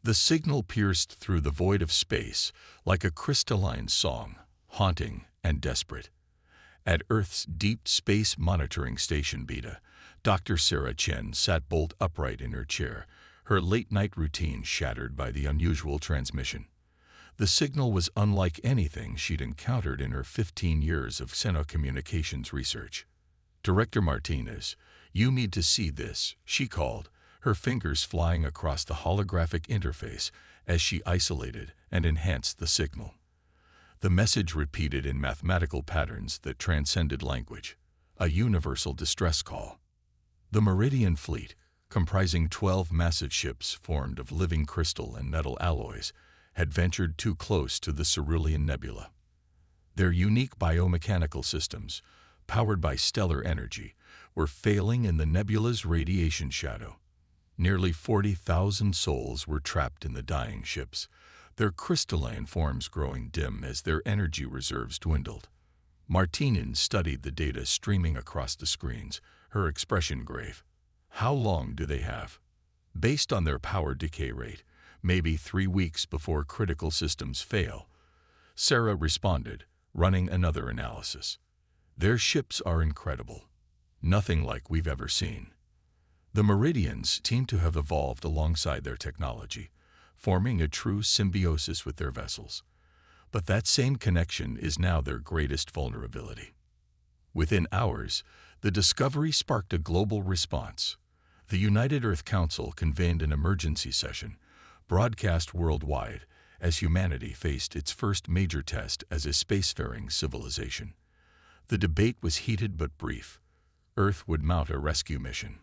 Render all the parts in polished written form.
The signal pierced through the void of space like a crystalline song, haunting and desperate. At Earth's Deep Space Monitoring Station Beta, Dr. Sarah Chen sat bolt upright in her chair, her late-night routine shattered by the unusual transmission. The signal was unlike anything she'd encountered in her 15 years of xenocommunications research. "Director Martinez, you need to see this," she called, her fingers flying across the holographic interface as she isolated and enhanced the signal. The message repeated in mathematical patterns that transcended language, a universal distress call. The Meridian Fleet, comprising 12 massive ships formed of living crystal and metal alloys, had ventured too close to the Cerulean Nebula. Their unique biomechanical systems, powered by stellar energy, were failing in the nebula's radiation shadow. Nearly 40,000 souls were trapped in the dying ships, their crystalline forms growing dim as their energy reserves dwindled. Martinez studied the data streaming across the screens, her expression grave. "How long do they have?" "Based on their power decay rate, maybe 3 weeks before critical systems fail," Sarah responded, running another analysis. "Their ships are incredible. Nothing like we've ever seen." The Meridians seem to have evolved alongside their technology, forming a true symbiosis with their vessels. But that same connection is now their greatest vulnerability. Within hours, the discovery sparked a global response. The United Earth Council convened an emergency session, broadcast worldwide, as humanity faced its first major test as a spacefaring civilization. The debate was heated but brief. Earth would mount a rescue mission.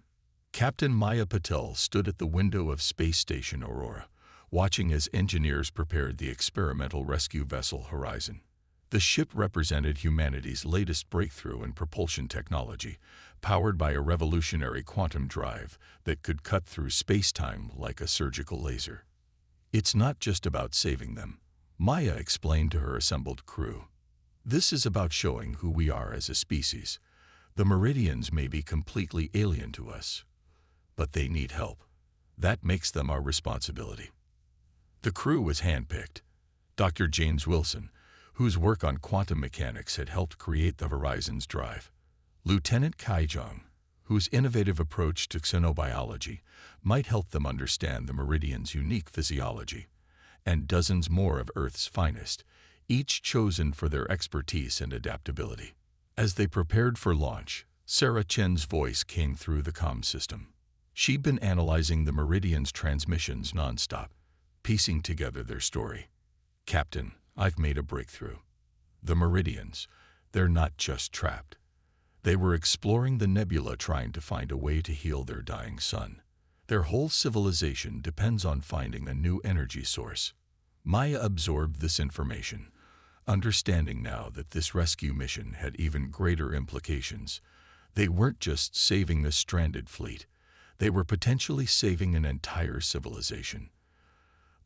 Captain Maya Patel stood at the window of Space Station Aurora, watching as engineers prepared the experimental rescue vessel Horizon. The ship represented humanity's latest breakthrough in propulsion technology, powered by a revolutionary quantum drive that could cut through space-time like a surgical laser. "It's not just about saving them," Maya explained to her assembled crew. "This is about showing who we are as a species. The Meridians may be completely alien to us, but they need help. That makes them our responsibility." The crew was handpicked. Dr. James Wilson, whose work on quantum mechanics had helped create the Horizon's drive. Lieutenant Kai Zhang, whose innovative approach to xenobiology might help them understand the Meridian's unique physiology. And dozens more of Earth's finest, each chosen for their expertise and adaptability. As they prepared for launch, Sarah Chen's voice came through the comm system. She'd been analyzing the Meridian's transmissions nonstop, piecing together their story. "Captain, I've made a breakthrough. The Meridians, they're not just trapped. They were exploring the nebula trying to find a way to heal their dying sun. Their whole civilization depends on finding a new energy source." Maya absorbed this information, understanding now that this rescue mission had even greater implications. They weren't just saving the stranded fleet. They were potentially saving an entire civilization.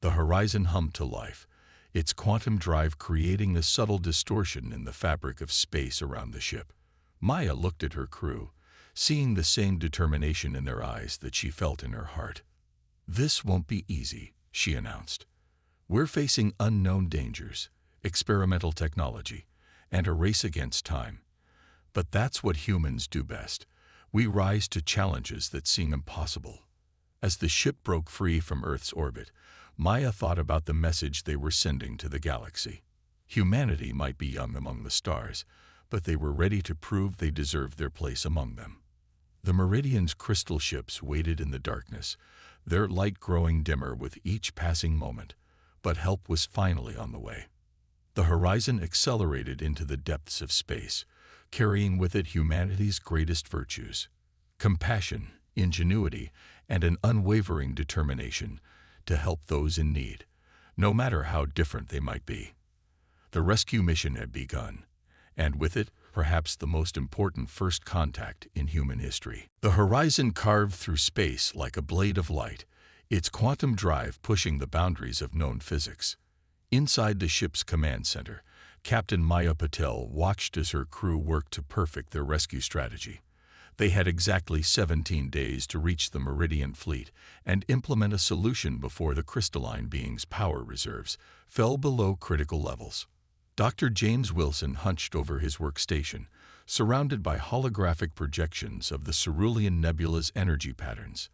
The Horizon hummed to life, its quantum drive creating a subtle distortion in the fabric of space around the ship. Maya looked at her crew, seeing the same determination in their eyes that she felt in her heart. "This won't be easy," she announced. "We're facing unknown dangers, experimental technology, and a race against time. But that's what humans do best. We rise to challenges that seem impossible." As the ship broke free from Earth's orbit, Maya thought about the message they were sending to the galaxy. Humanity might be young among the stars, but they were ready to prove they deserved their place among them. The Meridian's crystal ships waited in the darkness, their light growing dimmer with each passing moment, but help was finally on the way. The Horizon accelerated into the depths of space, carrying with it humanity's greatest virtues: compassion, ingenuity, and an unwavering determination to help those in need, no matter how different they might be. The rescue mission had begun, and with it, perhaps the most important first contact in human history. The Horizon carved through space like a blade of light, its quantum drive pushing the boundaries of known physics. Inside the ship's command center, Captain Maya Patel watched as her crew worked to perfect their rescue strategy. They had exactly 17 days to reach the Meridian fleet and implement a solution before the crystalline being's power reserves fell below critical levels. Dr. James Wilson hunched over his workstation, surrounded by holographic projections of the Cerulean Nebula's energy patterns.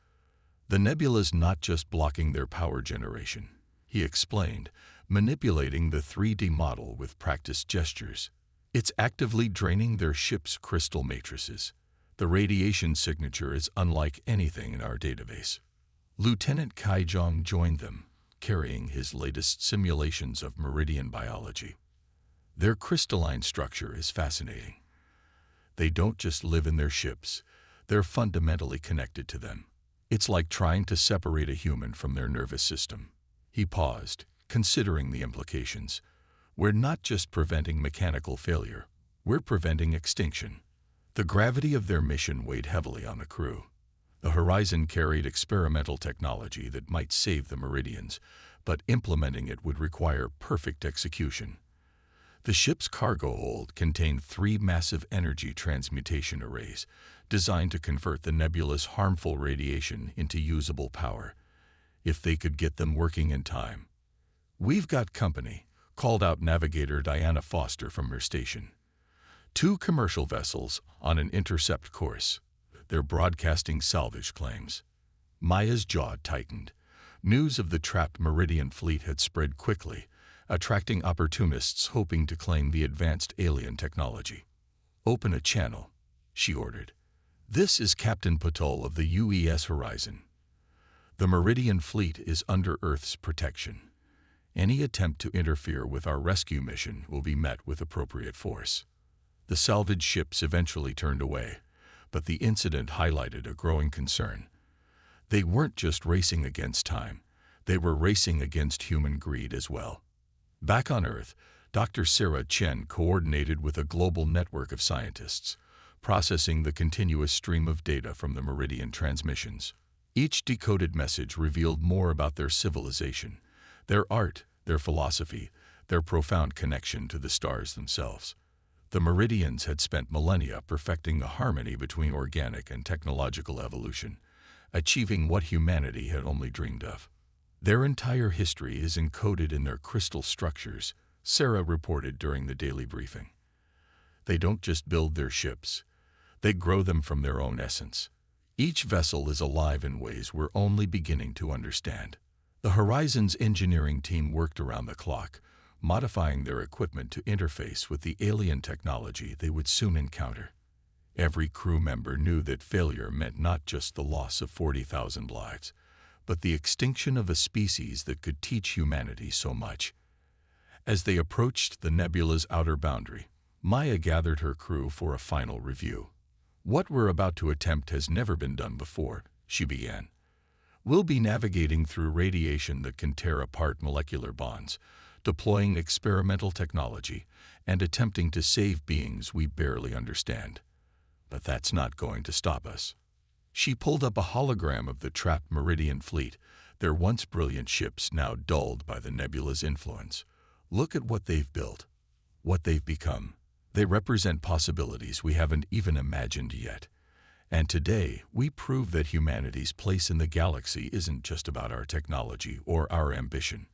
The nebula's not just blocking their power generation, he explained, manipulating the 3D model with practiced gestures. It's actively draining their ship's crystal matrices. The radiation signature is unlike anything in our database. Lieutenant Kaijong joined them, carrying his latest simulations of meridian biology. Their crystalline structure is fascinating. They don't just live in their ships, they're fundamentally connected to them. It's like trying to separate a human from their nervous system. He paused, considering the implications. We're not just preventing mechanical failure, we're preventing extinction. The gravity of their mission weighed heavily on the crew. The Horizon carried experimental technology that might save the Meridians, but implementing it would require perfect execution. The ship's cargo hold contained 3 massive energy transmutation arrays designed to convert the nebula's harmful radiation into usable power. If they could get them working in time. "We've got company," called out Navigator Diana Foster from her station. 2 commercial vessels on an intercept course. They're broadcasting salvage claims. Maya's jaw tightened. News of the trapped Meridian fleet had spread quickly, attracting opportunists hoping to claim the advanced alien technology. "Open a channel," she ordered. "This is Captain Patul of the UES Horizon. The Meridian fleet is under Earth's protection. Any attempt to interfere with our rescue mission will be met with appropriate force." The salvage ships eventually turned away, but the incident highlighted a growing concern. They weren't just racing against time, they were racing against human greed as well. Back on Earth, Dr. Sarah Chen coordinated with a global network of scientists, processing the continuous stream of data from the Meridian transmissions. Each decoded message revealed more about their civilization, their art, their philosophy, their profound connection to the stars themselves. The Meridians had spent millennia perfecting the harmony between organic and technological evolution, achieving what humanity had only dreamed of. Their entire history is encoded in their crystal structures, Sarah reported during the daily briefing. They don't just build their ships, they grow them from their own essence. Each vessel is alive in ways we're only beginning to understand. The Horizon's engineering team worked around the clock, modifying their equipment to interface with the alien technology they would soon encounter. Every crew member knew that failure meant not just the loss of 40,000 lives, but the extinction of a species that could teach humanity so much. As they approached the nebula's outer boundary, Maya gathered her crew for a final review. "What we're about to attempt has never been done before," she began. "We'll be navigating through radiation that can tear apart molecular bonds, deploying experimental technology, and attempting to save beings we barely understand. But that's not going to stop us." She pulled up a hologram of the trapped Meridian fleet, their once brilliant ships now dulled by the nebula's influence. "Look at what they've built, what they've become. They represent possibilities we haven't even imagined yet. And today, we prove that humanity's place in the galaxy isn't just about our technology or our ambition.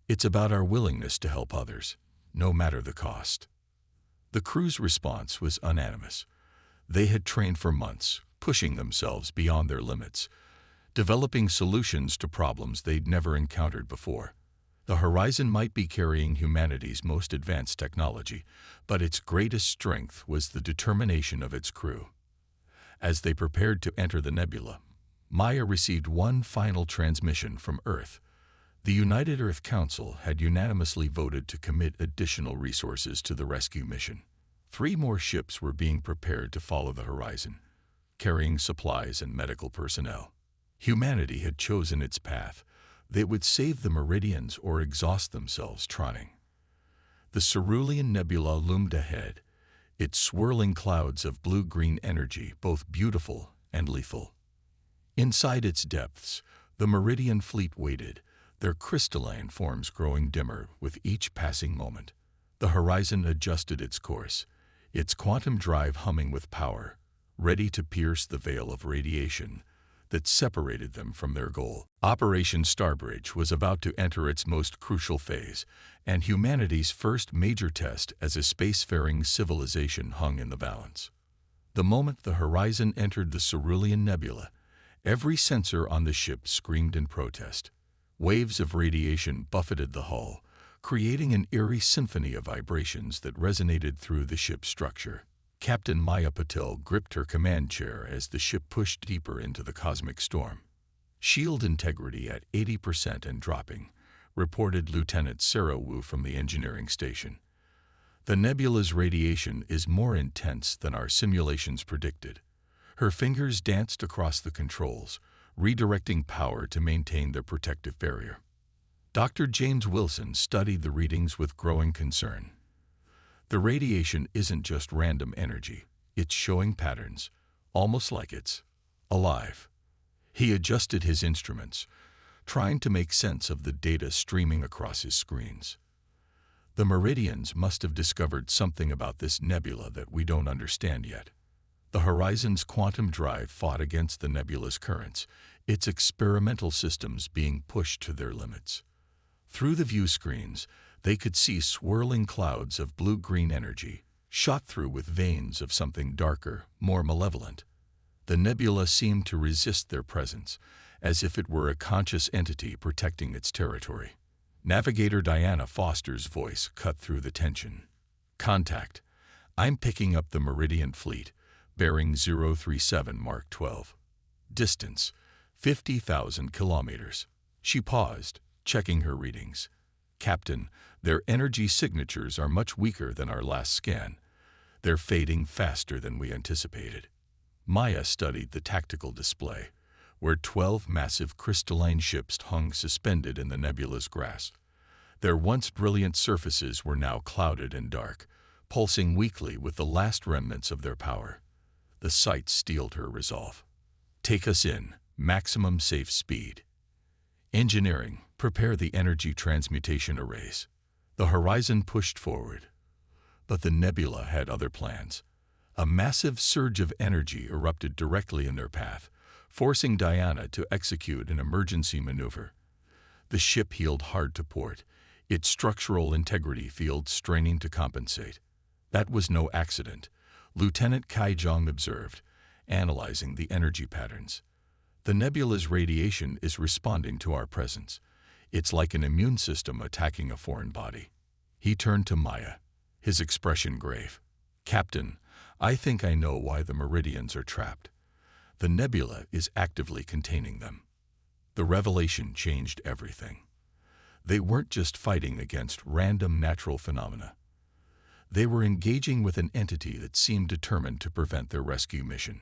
It's about our willingness to help others, no matter the cost." The crew's response was unanimous. They had trained for months, pushing themselves beyond their limits, developing solutions to problems they'd never encountered before. The Horizon might be carrying humanity's most advanced technology, but its greatest strength was the determination of its crew. As they prepared to enter the nebula, Maya received one final transmission from Earth. The United Earth Council had unanimously voted to commit additional resources to the rescue mission. 3 more ships were being prepared to follow the Horizon, carrying supplies and medical personnel. Humanity had chosen its path. They would save the Meridians or exhaust themselves trying. The Cerulean Nebula loomed ahead, its swirling clouds of blue-green energy both beautiful and lethal. Inside its depths, the Meridian fleet waited, their crystalline forms growing dimmer with each passing moment. The Horizon adjusted its course, its quantum drive humming with power, ready to pierce the veil of radiation that separated them from their goal. Operation Starbridge was about to enter its most crucial phase, and humanity's first major test as a spacefaring civilization hung in the balance. The moment the Horizon entered the Cerulean Nebula, every sensor on the ship screamed in protest. Waves of radiation buffeted the hull, creating an eerie symphony of vibrations that resonated through the ship's structure. Captain Maya Patil gripped her command chair as the ship pushed deeper into the cosmic storm. "Shield integrity at 80% and dropping," reported Lieutenant Sarah Wu from the engineering station. "The nebula's radiation is more intense than our simulations predicted." Her fingers danced across the controls, redirecting power to maintain their protective barrier. Dr. James Wilson studied the readings with growing concern. The radiation isn't just random energy, it's showing patterns, almost like it's alive. He adjusted his instruments, trying to make sense of the data streaming across his screens. The Meridians must have discovered something about this nebula that we don't understand yet. The Horizon's quantum drive fought against the nebula's currents, its experimental systems being pushed to their limits. Through the view screens, they could see swirling clouds of blue-green energy, shot through with veins of something darker, more malevolent. The nebula seemed to resist their presence, as if it were a conscious entity protecting its territory. Navigator Diana Foster's voice cut through the tension. "Contact. I'm picking up the Meridian fleet, bearing 037 Mark 12. Distance, 50,000 kilometers." She paused, checking her readings. "Captain, their energy signatures are much weaker than our last scan. They're fading faster than we anticipated." Maya studied the tactical display, where 12 massive crystalline ships hung suspended in the nebula's grasp. Their once brilliant surfaces were now clouded and dark, pulsing weakly with the last remnants of their power. The sight steeled her resolve. "Take us in, maximum safe speed. Engineering, prepare the energy transmutation arrays." The Horizon pushed forward, but the nebula had other plans. A massive surge of energy erupted directly in their path, forcing Diana to execute an emergency maneuver. The ship heeled hard to port, its structural integrity field straining to compensate. "That was no accident," Lieutenant Kai Jong observed, analyzing the energy patterns. "The nebula's radiation is responding to our presence. It's like an immune system attacking a foreign body." He turned to Maya, his expression grave. "Captain, I think I know why the Meridians are trapped. The nebula is actively containing them." The revelation changed everything. They weren't just fighting against random natural phenomena. They were engaging with an entity that seemed determined to prevent their rescue mission.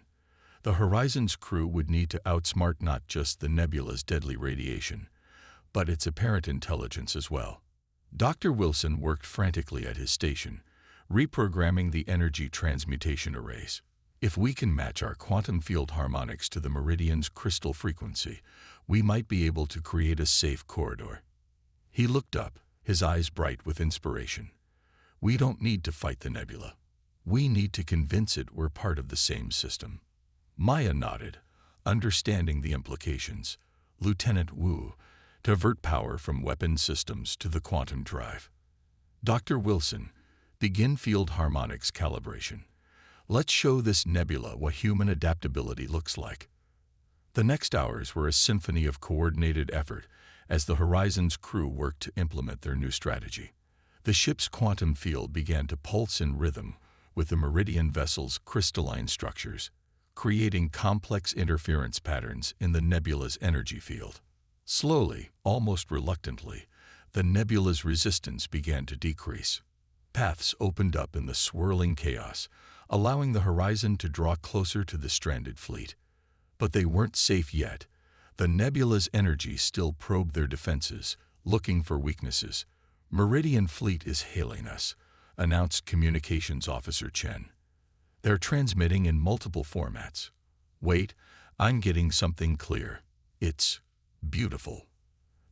The Horizon's crew would need to outsmart not just the nebula's deadly radiation, but its apparent intelligence as well. Dr. Wilson worked frantically at his station, reprogramming the energy transmutation arrays. "If we can match our quantum field harmonics to the Meridian's crystal frequency, we might be able to create a safe corridor." He looked up, his eyes bright with inspiration. "We don't need to fight the nebula. We need to convince it we're part of the same system." Maya nodded, understanding the implications. "Lieutenant Wu, divert power from weapon systems to the quantum drive. Dr. Wilson, begin field harmonics calibration. Let's show this nebula what human adaptability looks like." The next hours were a symphony of coordinated effort as the Horizon's crew worked to implement their new strategy. The ship's quantum field began to pulse in rhythm with the Meridian vessel's crystalline structures, creating complex interference patterns in the nebula's energy field. Slowly, almost reluctantly, the nebula's resistance began to decrease. Paths opened up in the swirling chaos, allowing the Horizon to draw closer to the stranded fleet. But they weren't safe yet. The nebula's energy still probed their defenses, looking for weaknesses. "Meridian fleet is hailing us," announced Communications Officer Chen. "They're transmitting in multiple formats. Wait, I'm getting something clear. It's beautiful."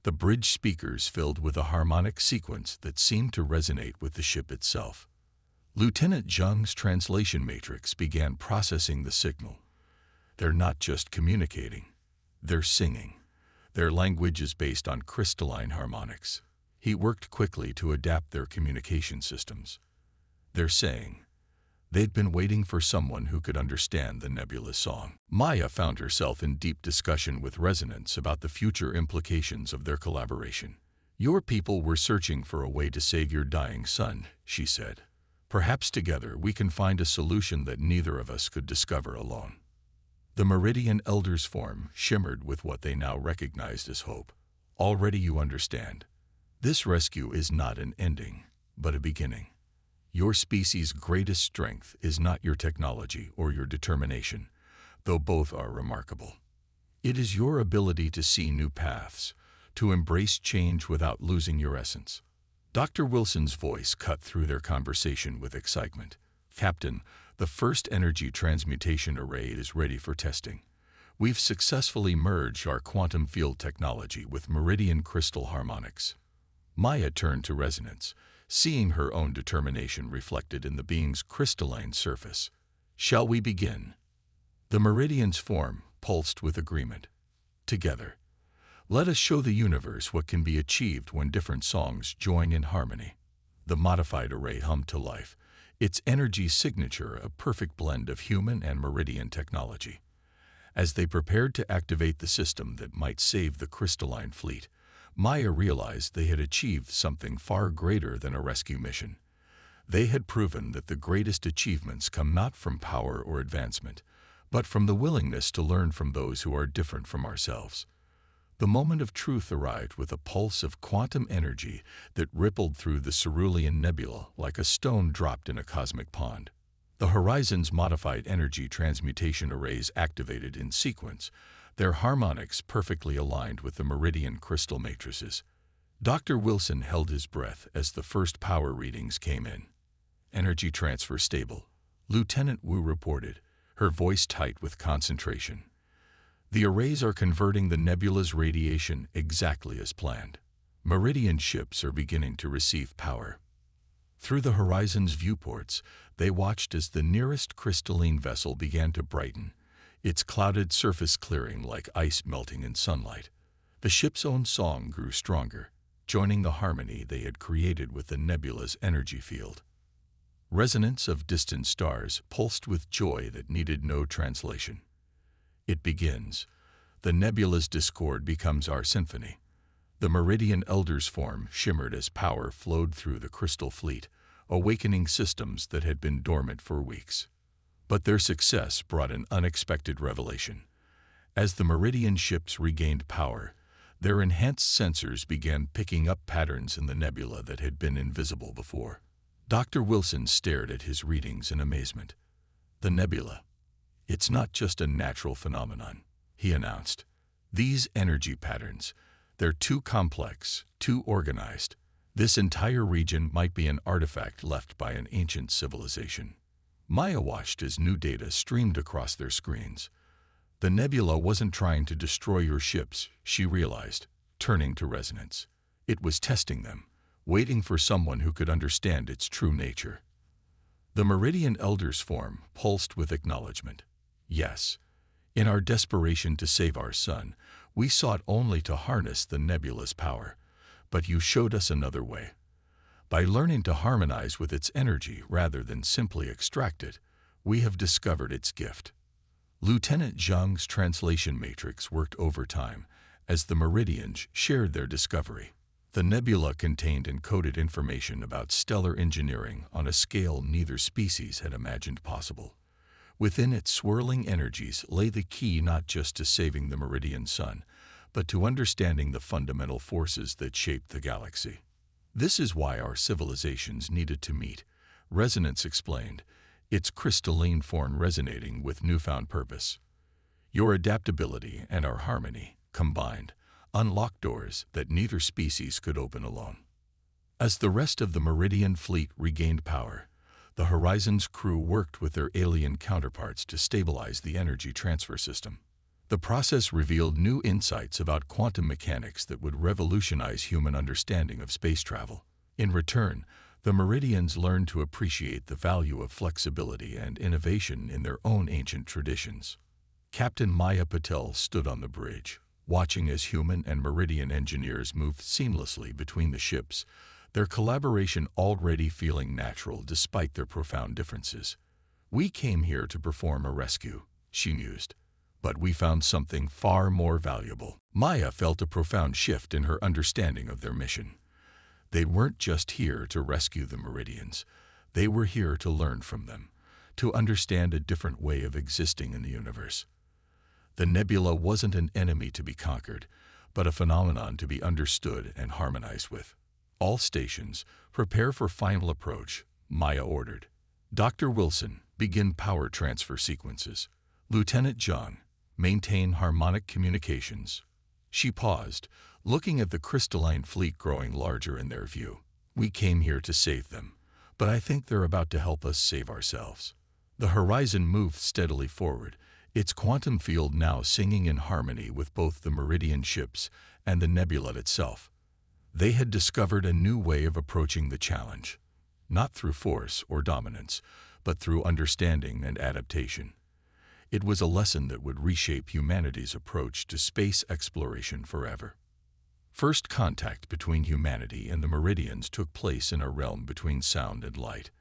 The bridge speakers filled with a harmonic sequence that seemed to resonate with the ship itself. Lieutenant Zheng's translation matrix began processing the signal. They're not just communicating, they're singing. Their language is based on crystalline harmonics. He worked quickly to adapt their communication systems. They're saying, they'd been waiting for someone who could understand the nebulous song. Maya found herself in deep discussion with Resonance about the future implications of their collaboration. Your people were searching for a way to save your dying son, she said. Perhaps together we can find a solution that neither of us could discover alone. The Meridian Elders' form shimmered with what they now recognized as hope. Already you understand. This rescue is not an ending, but a beginning. Your species' greatest strength is not your technology or your determination, though both are remarkable. It is your ability to see new paths, to embrace change without losing your essence. Dr. Wilson's voice cut through their conversation with excitement. Captain, the first energy transmutation array is ready for testing. We've successfully merged our quantum field technology with meridian crystal harmonics. Maya turned to Resonance, seeing her own determination reflected in the being's crystalline surface. Shall we begin? The Meridian's form pulsed with agreement. Together, let us show the universe what can be achieved when different songs join in harmony. The modified array hummed to life, its energy signature a perfect blend of human and Meridian technology. As they prepared to activate the system that might save the crystalline fleet, Maya realized they had achieved something far greater than a rescue mission. They had proven that the greatest achievements come not from power or advancement, but from the willingness to learn from those who are different from ourselves. The moment of truth arrived with a pulse of quantum energy that rippled through the Cerulean Nebula like a stone dropped in a cosmic pond. The Horizon's modified energy transmutation arrays activated in sequence, their harmonics perfectly aligned with the Meridian crystal matrices. Dr. Wilson held his breath as the first power readings came in. Energy transfer stable, Lieutenant Wu reported, her voice tight with concentration. The arrays are converting the nebula's radiation exactly as planned. Meridian ships are beginning to receive power. Through the Horizon's viewports, they watched as the nearest crystalline vessel began to brighten, its clouded surface clearing like ice melting in sunlight. The ship's own song grew stronger, joining the harmony they had created with the nebula's energy field. Resonance of distant stars pulsed with joy that needed no translation. It begins. The nebula's discord becomes our symphony. The Meridian Elders' form shimmered as power flowed through the crystal fleet, awakening systems that had been dormant for weeks. But their success brought an unexpected revelation. As the Meridian ships regained power, their enhanced sensors began picking up patterns in the nebula that had been invisible before. Dr. Wilson stared at his readings in amazement. The nebula. It's not just a natural phenomenon, he announced. These energy patterns, they're too complex, too organized. This entire region might be an artifact left by an ancient civilization. Maya watched as new data streamed across their screens. The nebula wasn't trying to destroy your ships, she realized, turning to Resonance. It was testing them, waiting for someone who could understand its true nature. The Meridian Elders' form pulsed with acknowledgement. Yes, in our desperation to save our son, we sought only to harness the nebula's power, but you showed us another way. By learning to harmonize with its energy rather than simply extract it, we have discovered its gift. Lieutenant Zheng's translation matrix worked overtime as the Meridians shared their discovery. The nebula contained encoded information about stellar engineering on a scale neither species had imagined possible. Within its swirling energies lay the key not just to saving the Meridian sun, but to understanding the fundamental forces that shaped the galaxy. This is why our civilizations needed to meet, Resonance explained, its crystalline form resonating with newfound purpose. Your adaptability and our harmony, combined, unlocked doors that neither species could open alone. As the rest of the Meridian fleet regained power, the Horizon's crew worked with their alien counterparts to stabilize the energy transfer system. The process revealed new insights about quantum mechanics that would revolutionize human understanding of space travel. In return, The Meridians learned to appreciate the value of flexibility and innovation in their own ancient traditions. Captain Maya Patel stood on the bridge, watching as human and Meridian engineers moved seamlessly between the ships, their collaboration already feeling natural despite their profound differences. "We came here to perform a rescue," she mused, "but we found something far more valuable." Maya felt a profound shift in her understanding of their mission. They weren't just here to rescue the Meridians. They were here to learn from them, to understand a different way of existing in the universe. The nebula wasn't an enemy to be conquered, but a phenomenon to be understood and harmonized with. "All stations, prepare for final approach," Maya ordered. "Dr. Wilson, begin power transfer sequences. Lieutenant John, maintain harmonic communications." She paused, looking at the crystalline fleet growing larger in their view. "We came here to save them, but I think they're about to help us save ourselves." The horizon moved steadily forward, its quantum field now singing in harmony with both the Meridian ships and the nebula itself. They had discovered a new way of approaching the challenge, not through force or dominance, but through understanding and adaptation. It was a lesson that would reshape humanity's approach to space exploration forever. First contact between humanity and the Meridians took place in a realm between sound and light.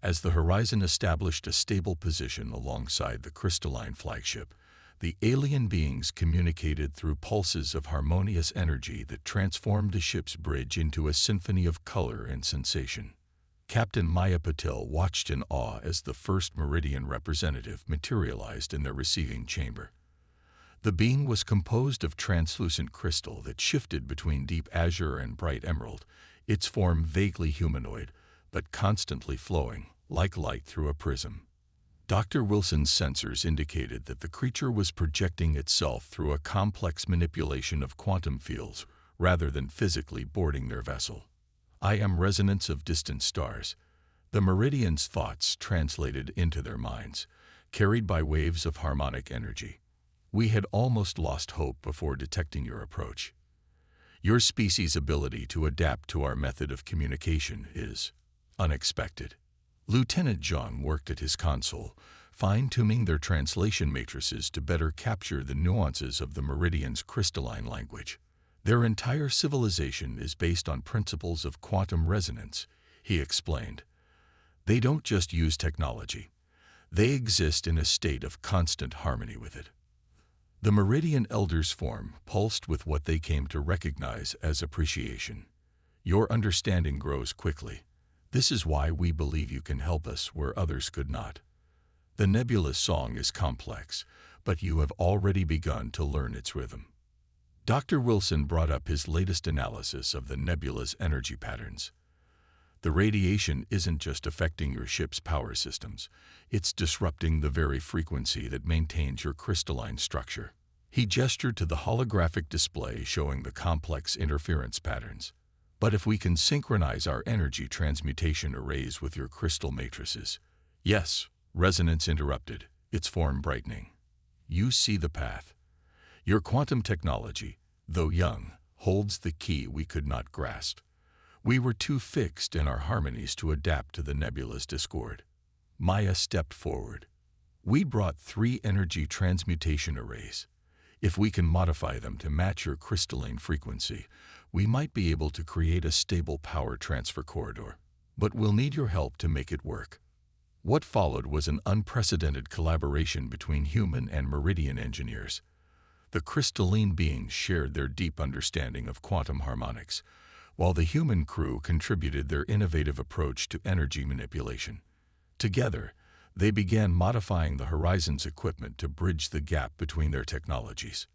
As the horizon established a stable position alongside the crystalline flagship, the alien beings communicated through pulses of harmonious energy that transformed the ship's bridge into a symphony of color and sensation. Captain Maya Patel watched in awe as the first Meridian representative materialized in their receiving chamber. The being was composed of translucent crystal that shifted between deep azure and bright emerald, its form vaguely humanoid, but constantly flowing, like light through a prism. Dr. Wilson's sensors indicated that the creature was projecting itself through a complex manipulation of quantum fields rather than physically boarding their vessel. "I am resonance of distant stars." The Meridians' thoughts translated into their minds, carried by waves of harmonic energy. "We had almost lost hope before detecting your approach. Your species' ability to adapt to our method of communication is unexpected." Lieutenant John worked at his console, fine-tuning their translation matrices to better capture the nuances of the Meridians' crystalline language. "Their entire civilization is based on principles of quantum resonance," he explained. "They don't just use technology. They exist in a state of constant harmony with it." The Meridian Elders' form pulsed with what they came to recognize as appreciation. "Your understanding grows quickly. This is why we believe you can help us where others could not. The nebula's song is complex, but you have already begun to learn its rhythm." Dr. Wilson brought up his latest analysis of the nebula's energy patterns. "The radiation isn't just affecting your ship's power systems, it's disrupting the very frequency that maintains your crystalline structure." He gestured to the holographic display showing the complex interference patterns. "But if we can synchronize our energy transmutation arrays with your crystal matrices—" "Yes," resonance interrupted, its form brightening. "You see the path. Your quantum technology, though young, holds the key we could not grasp. We were too fixed in our harmonies to adapt to the nebula's discord." Maya stepped forward. "We brought 3 energy transmutation arrays. If we can modify them to match your crystalline frequency, we might be able to create a stable power transfer corridor. But we'll need your help to make it work." What followed was an unprecedented collaboration between human and Meridian engineers. The crystalline beings shared their deep understanding of quantum harmonics, while the human crew contributed their innovative approach to energy manipulation. Together, they began modifying the Horizon's equipment to bridge the gap between their technologies.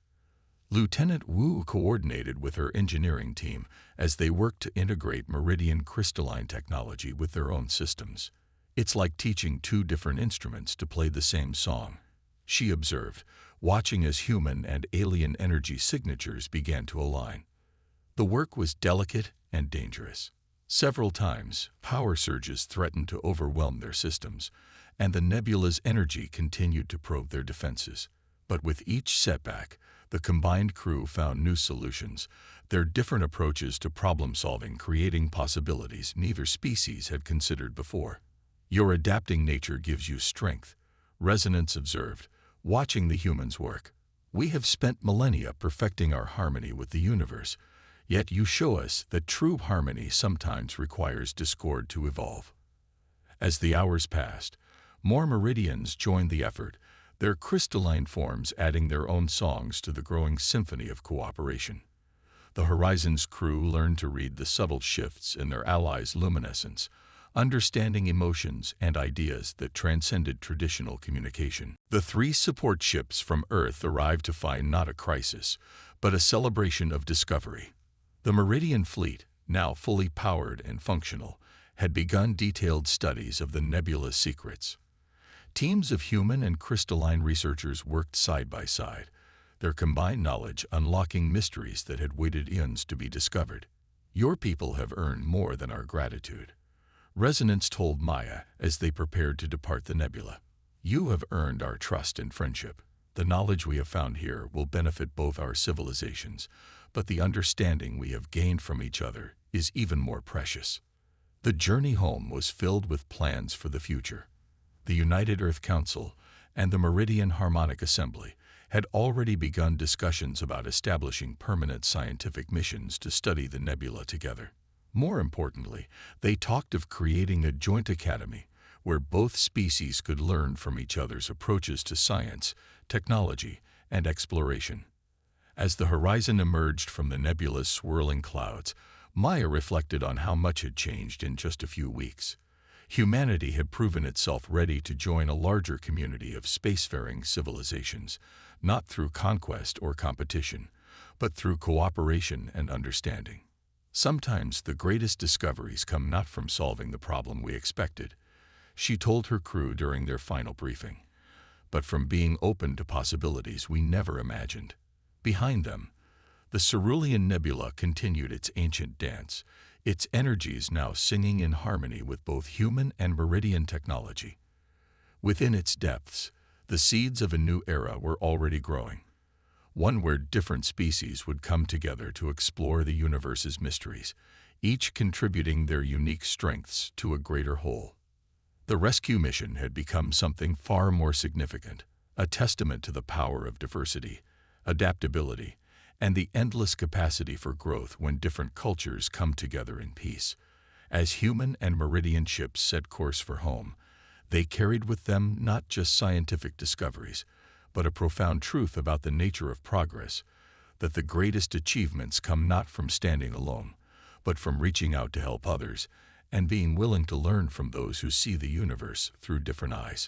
Lieutenant Wu coordinated with her engineering team as they worked to integrate Meridian crystalline technology with their own systems. "It's like teaching 2 different instruments to play the same song," she observed, watching as human and alien energy signatures began to align. The work was delicate and dangerous. Several times, power surges threatened to overwhelm their systems, and the nebula's energy continued to probe their defenses. But with each setback, the combined crew found new solutions, their different approaches to problem-solving creating possibilities neither species had considered before. Your adapting nature gives you strength, Resonance observed, watching the humans work. We have spent millennia perfecting our harmony with the universe, yet you show us that true harmony sometimes requires discord to evolve. As the hours passed, more meridians joined the effort, their crystalline forms adding their own songs to the growing symphony of cooperation. The Horizon's crew learned to read the subtle shifts in their allies' luminescence, understanding emotions and ideas that transcended traditional communication. The 3 support ships from Earth arrived to find not a crisis, but a celebration of discovery. The Meridian fleet, now fully powered and functional, had begun detailed studies of the nebula's secrets. Teams of human and crystalline researchers worked side by side, their combined knowledge unlocking mysteries that had waited eons to be discovered. Your people have earned more than our gratitude, Resonance told Maya as they prepared to depart the nebula. You have earned our trust and friendship. The knowledge we have found here will benefit both our civilizations, but the understanding we have gained from each other is even more precious. The journey home was filled with plans for the future. The United Earth Council and the Meridian Harmonic Assembly had already begun discussions about establishing permanent scientific missions to study the nebula together. More importantly, they talked of creating a joint academy where both species could learn from each other's approaches to science, technology, and exploration. As the horizon emerged from the nebula's swirling clouds, Maya reflected on how much had changed in just a few weeks. Humanity had proven itself ready to join a larger community of spacefaring civilizations, not through conquest or competition, but through cooperation and understanding. Sometimes the greatest discoveries come not from solving the problem we expected, she told her crew during their final briefing, but from being open to possibilities we never imagined. Behind them, the Cerulean Nebula continued its ancient dance, its energies now singing in harmony with both human and meridian technology. Within its depths, the seeds of a new era were already growing, one where different species would come together to explore the universe's mysteries, each contributing their unique strengths to a greater whole. The rescue mission had become something far more significant, a testament to the power of diversity, adaptability, and the endless capacity for growth when different cultures come together in peace. As human and meridian ships set course for home, they carried with them not just scientific discoveries, but a profound truth about the nature of progress, that the greatest achievements come not from standing alone, but from reaching out to help others and being willing to learn from those who see the universe through different eyes.